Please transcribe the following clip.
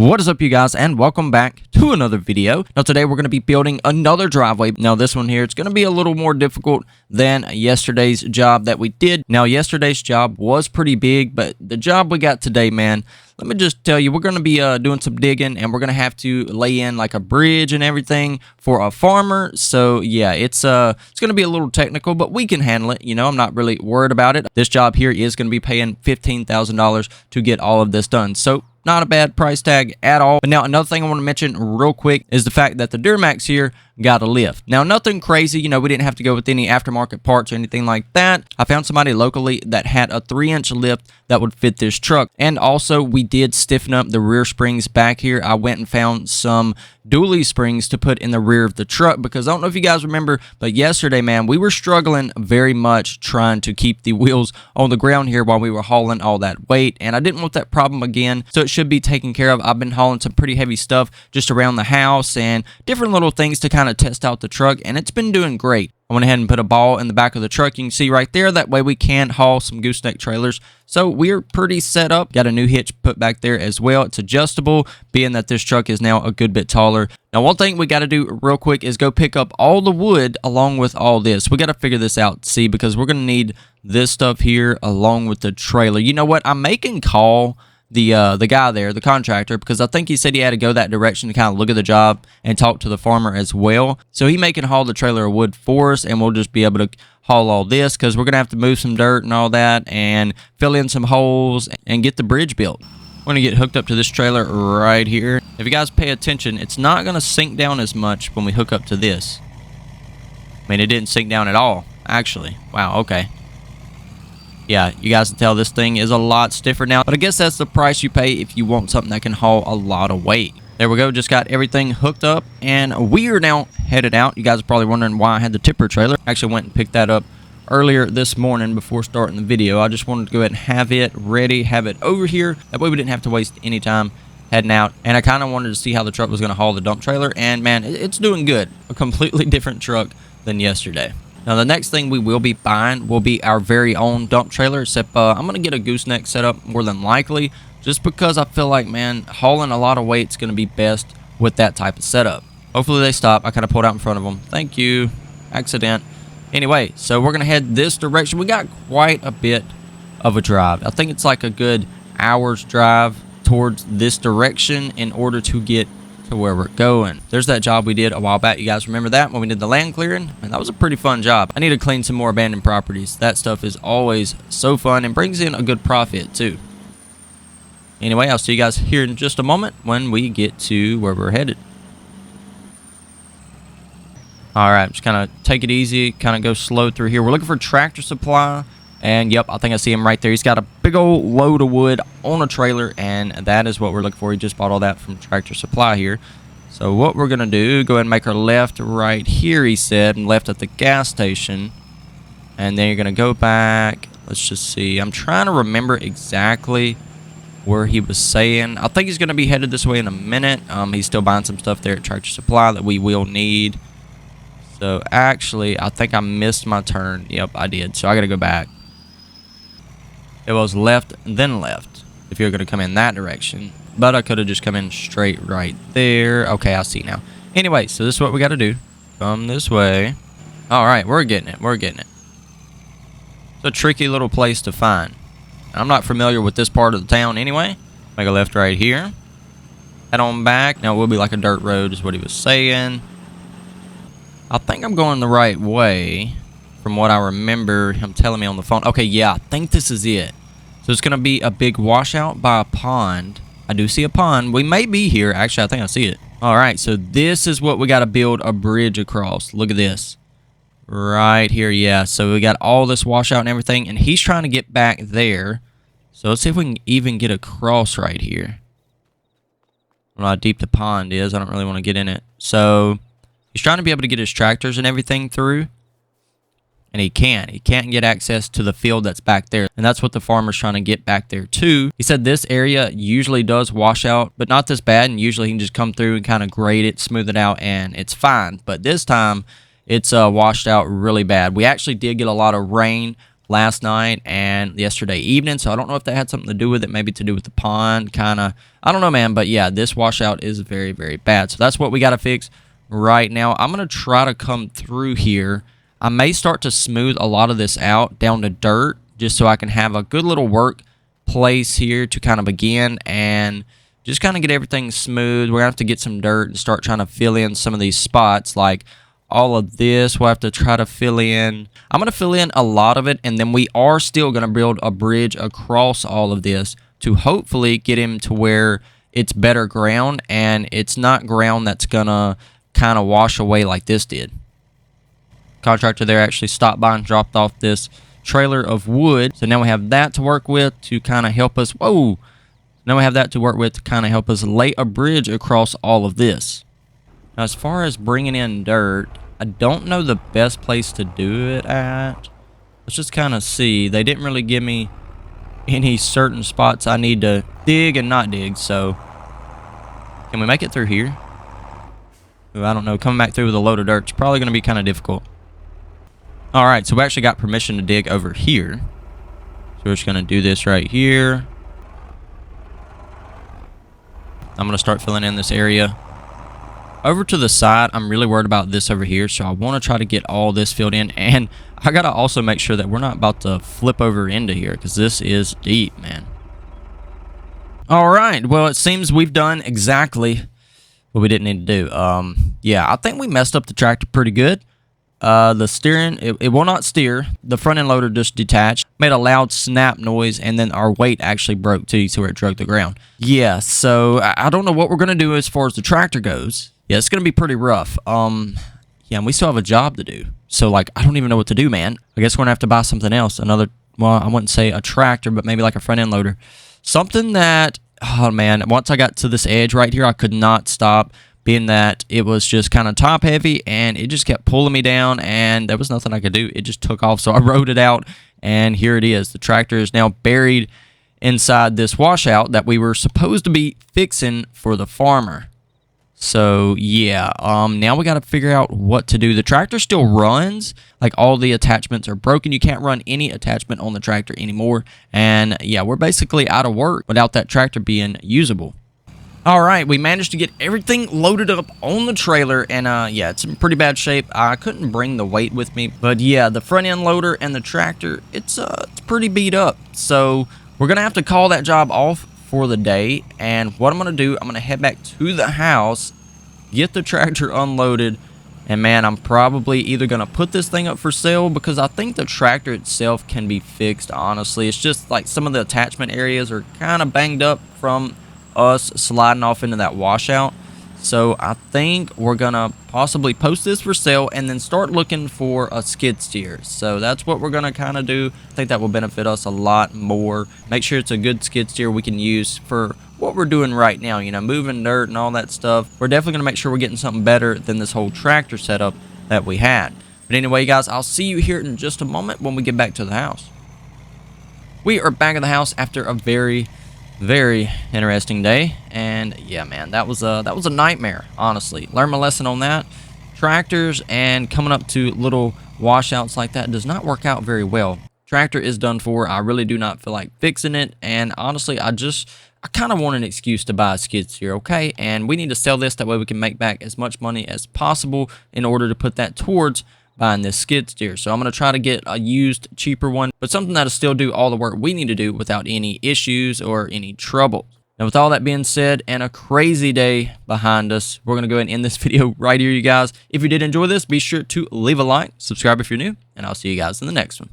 What is up, you guys, and welcome back to another video. Now today we're going to be building another driveway. Now this one here, it's going to be a little more difficult than yesterday's job that we did. Now yesterday's job was pretty big, but the job we got today, man, let me just tell you, we're going to be doing some digging, and we're going to have to lay in like a bridge and everything for a farmer. So yeah, it's going to be a little technical, but we can handle it. You know, I'm not really worried about it. This job here is going to be paying $15,000 to get all of this done. So not a bad price tag at all. But now another thing I want to mention real quick is the fact that the Duramax here got a lift. Now nothing crazy, you know, we didn't have to go with any aftermarket parts or anything like that. I found somebody locally that had a 3-inch lift that would fit this truck. And also we did stiffen up the rear springs back here. I went and found some dually springs to put in the rear of the truck because I don't know if you guys remember, but yesterday, man, we were struggling very much trying to keep the wheels on the ground here while we were hauling all that weight, and I didn't want that problem again, so it should be taken care of. I've been hauling some pretty heavy stuff just around the house and different little things to kind of test out the truck, and it's been doing great. I went ahead and put a ball in the back of the truck. You can see right there. That way we can haul some gooseneck trailers. So we're pretty set up. Got a new hitch put back there as well. It's adjustable, being that this truck is now a good bit taller. Now, one thing we got to do real quick is go pick up all the wood along with all this. We got to figure this out, see, because we're going to need this stuff here along with the trailer. You know what? I'm making call the guy there, the contractor, because I think he said he had to go that direction to kind of look at the job and talk to the farmer as well. So he may can haul the trailer of wood for us, and we'll just be able to haul all this because we're going to have to move some dirt and all that and fill in some holes and get the bridge built. We're going to get hooked up to this trailer right here. If you guys pay attention, it's not going to sink down as much when we hook up to this. I mean, it didn't sink down at all, actually. Wow, okay. Yeah, you guys can tell this thing is a lot stiffer now, but I guess that's the price you pay if you want something that can haul a lot of weight. There we go, just got everything hooked up, and we are now headed out. You guys are probably wondering why I had the tipper trailer. I actually went and picked that up earlier this morning before starting the video. I just wanted to go ahead and have it ready, have it over here. That way we didn't have to waste any time heading out, and I kind of wanted to see how the truck was going to haul the dump trailer, and man, it's doing good. A completely different truck than yesterday. Now, the next thing we will be buying will be our very own dump trailer, except I'm going to get a gooseneck setup more than likely, just because I feel like, man, hauling a lot of weight is going to be best with that type of setup. Hopefully they stop. I kind of pulled out in front of them. Thank you. Accident. Anyway, so we're going to head this direction. We got quite a bit of a drive. I think it's like a good hour's drive towards this direction in order to get to where we're going. There's that job we did a while back. You guys remember that when we did the land clearing? And that was a pretty fun job. I need to clean some more abandoned properties. That stuff is always so fun and brings in a good profit too. Anyway, I'll see you guys here in just a moment when we get to where we're headed. Alright, just kind of take it easy, kind of go slow through here. We're looking for Tractor Supply. And yep, I think I see him right there. He's got a big old load of wood on a trailer, and that is what we're looking for. He just bought all that from Tractor Supply here. So what we're going to do, go ahead and make our left right here, he said, and left at the gas station. And then you're going to go back. Let's just see. I'm trying to remember exactly where he was saying. I think he's going to be headed this way in a minute. He's still buying some stuff there at Tractor Supply that we will need. So actually, I think I missed my turn. Yep, I did. So I got to go back. It was left and then left if you're going to come in that direction. But I could have just come in straight right there. Okay, I see now. Anyway, so this is what we got to do. Come this way. All right, we're getting it. We're getting it. It's a tricky little place to find. I'm not familiar with this part of the town anyway. Make a left right here. Head on back. Now it will be like a dirt road is what he was saying. I think I'm going the right way from what I remember him telling me on the phone. Okay, yeah, I think this is it. So it's going to be a big washout by a pond. I do see a pond. We may be here. Actually, I think I see it. All right, so this is what we got to build a bridge across. Look at this. Right here, yeah. So we got all this washout and everything, and he's trying to get back there. So let's see if we can even get across right here. I don't know how deep the pond is. I don't really want to get in it. So he's trying to be able to get his tractors and everything through. And he can't get access to the field that's back there. And that's what the farmer's trying to get back there too. He said this area usually does wash out, but not this bad. And usually he can just come through and kind of grade it, smooth it out, and it's fine. But this time it's washed out really bad. We actually did get a lot of rain last night and yesterday evening, so I don't know if that had something to do with it, maybe to do with the pond, kind of. I don't know, man, but yeah, this washout is very, very bad. So that's what we got to fix right now. I'm going to try to come through here. I may start to smooth a lot of this out down to dirt just so I can have a good little work place here to kind of begin and just kind of get everything smooth. We're going to have to get some dirt and start trying to fill in some of these spots, like all of this we'll have to try to fill in. I'm going to fill in a lot of it, and then we are still going to build a bridge across all of this to hopefully get him to where it's better ground and it's not ground that's going to kind of wash away like this did. Contractor there actually stopped by and dropped off this trailer of wood, so now we have that to work with to kind of help us. Whoa! Now we have that to work with to kind of help us lay a bridge across all of this. Now, as far as bringing in dirt, I don't know the best place to do it at. Let's just kind of see. They didn't really give me any certain spots I need to dig and not dig, so can we make it through here? Ooh, I don't know. Coming back through with a load of dirt is probably going to be kind of difficult. Alright, so we actually got permission to dig over here. So we're just going to do this right here. I'm going to start filling in this area. Over to the side, I'm really worried about this over here, so I want to try to get all this filled in. And I got to also make sure that we're not about to flip over into here, because this is deep, man. Alright, well, it seems we've done exactly what we didn't need to do. Yeah, I think we messed up the tractor pretty good. The steering, it will not steer. The front end loader just detached, made a loud snap noise, and then our weight actually broke too, so it drug the ground. Yeah, so I don't know what we're going to do as far as the tractor goes. Yeah, it's going to be pretty rough. Yeah, and we still have a job to do. So, like, I don't even know what to do, man. I guess we're going to have to buy something else. Another, well, I wouldn't say a tractor, but maybe like a front end loader. Something that, oh man, once I got to this edge right here, I could not stop, being that it was just kind of top heavy and it just kept pulling me down and there was nothing I could do. It just took off. So I rode it out and here it is. The tractor is now buried inside this washout that we were supposed to be fixing for the farmer. So yeah, now we got to figure out what to do. The tractor still runs, like all the attachments are broken. You can't run any attachment on the tractor anymore. And yeah, we're basically out of work without that tractor being usable. All right, we managed to get everything loaded up on the trailer, and yeah, it's in pretty bad shape. I couldn't bring the weight with me, but yeah, the front end loader and the tractor, it's pretty beat up. So we're gonna have to call that job off for the day, and what I'm gonna do, I'm gonna head back to the house, get the tractor unloaded, and man, I'm probably either gonna put this thing up for sale because I think the tractor itself can be fixed. Honestly, it's just like some of the attachment areas are kind of banged up from us sliding off into that washout. So I think we're gonna possibly post this for sale and then start looking for a skid steer. So that's what we're gonna kind of do. I think that will benefit us a lot more. Make sure it's a good skid steer we can use for what we're doing right now, you know, moving dirt and all that stuff. We're definitely gonna make sure we're getting something better than this whole tractor setup that we had. But anyway, guys, I'll see you here in just a moment when we get back to the house. We are back at the house after a very interesting day, and yeah, man, that was a nightmare, honestly. Learned my lesson on that. Tractors and coming up to little washouts like that does not work out very well. Tractor is done for. I really do not feel like fixing it, and honestly, I kind of want an excuse to buy a skid steer, okay? And we need to sell this, that way we can make back as much money as possible in order to put that towards buying this skid steer. So I'm going to try to get a used, cheaper one, but something that'll still do all the work we need to do without any issues or any trouble. Now, with all that being said and a crazy day behind us, we're going to go ahead and end this video right here, you guys. If you did enjoy this, be sure to leave a like, subscribe if you're new, and I'll see you guys in the next one.